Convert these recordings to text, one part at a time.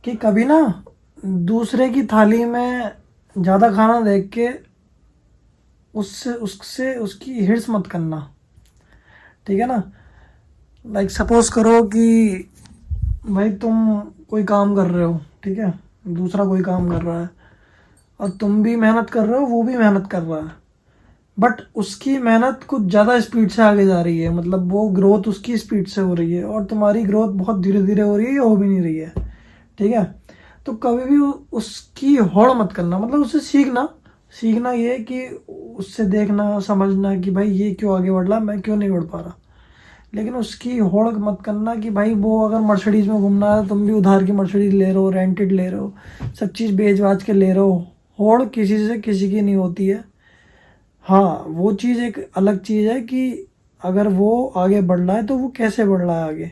कि कभी ना दूसरे की थाली में ज़्यादा खाना देख के उससे उससे उसकी हिर्स मत करना, ठीक है ना। लाइक सपोज करो कि भाई तुम कोई काम कर रहे हो, ठीक है, दूसरा कोई काम कर रहा है और तुम भी मेहनत कर रहे हो, वो भी मेहनत कर रहा है, बट उसकी मेहनत कुछ ज़्यादा स्पीड से आगे जा रही है, मतलब वो ग्रोथ उसकी स्पीड से हो रही है और तुम्हारी ग्रोथ बहुत धीरे धीरे हो रही है या हो भी नहीं रही है, ठीक है। तो कभी भी उसकी होड़ मत करना, मतलब उससे सीखना। सीखना ये कि उससे देखना समझना कि भाई ये क्यों आगे बढ़ रहा, मैं क्यों नहीं बढ़ पा रहा। लेकिन उसकी होड़ मत करना कि भाई वो अगर मर्सिडीज़ में घूमना है तुम भी उधार की मर्सिडीज़ ले रहे हो, रेंटेड ले रहे हो, सब चीज़ बेच बाच के ले रहे हो। होड़ किसी से किसी की नहीं होती है। हाँ, वो चीज़ एक अलग चीज़ है कि अगर वो आगे बढ़ रहा है तो वो कैसे बढ़ रहा है आगे,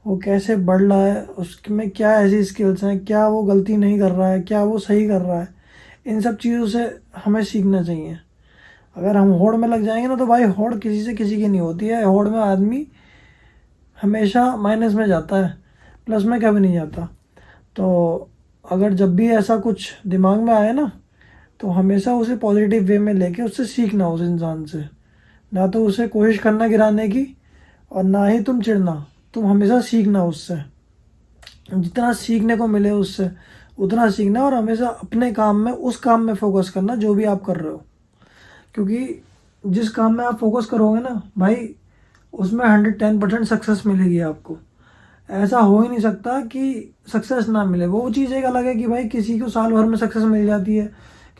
वो कैसे बढ़ रहा है, उसमें क्या ऐसी स्किल्स हैं, क्या वो गलती नहीं कर रहा है, क्या वो सही कर रहा है। इन सब चीज़ों से हमें सीखना चाहिए। अगर हम होड़ में लग जाएंगे ना तो भाई होड़ किसी से किसी की नहीं होती है। होड़ में आदमी हमेशा माइनस में जाता है, प्लस में कभी नहीं जाता। तो अगर जब भी ऐसा कुछ दिमाग में आए ना तो हमेशा उसे पॉजिटिव वे में लेके उससे सीखना, उस इंसान से। ना तो उसे कोशिश करना गिराने की और ना ही तुम चिढ़ना, तुम हमेशा सीखना उससे। जितना सीखने को मिले उससे उतना सीखना और हमेशा अपने काम में, उस काम में फोकस करना जो भी आप कर रहे हो। क्योंकि जिस काम में आप फोकस करोगे ना भाई उसमें 110% सक्सेस मिलेगी आपको। ऐसा हो ही नहीं सकता कि सक्सेस ना मिले। वो चीज़ एक अलग है कि भाई किसी को साल भर में सक्सेस मिल जाती है,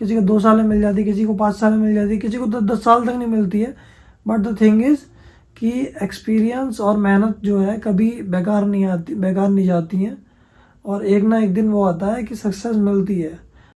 किसी को 2 साल में मिल जाती है, किसी को 5 साल में मिल जाती है, किसी को 10 साल तक नहीं मिलती है। बट द थिंग इज़ कि एक्सपीरियंस और मेहनत जो है कभी बेकार नहीं आती, बेकार नहीं जाती हैं। और एक ना एक दिन वो आता है कि सक्सेस मिलती है।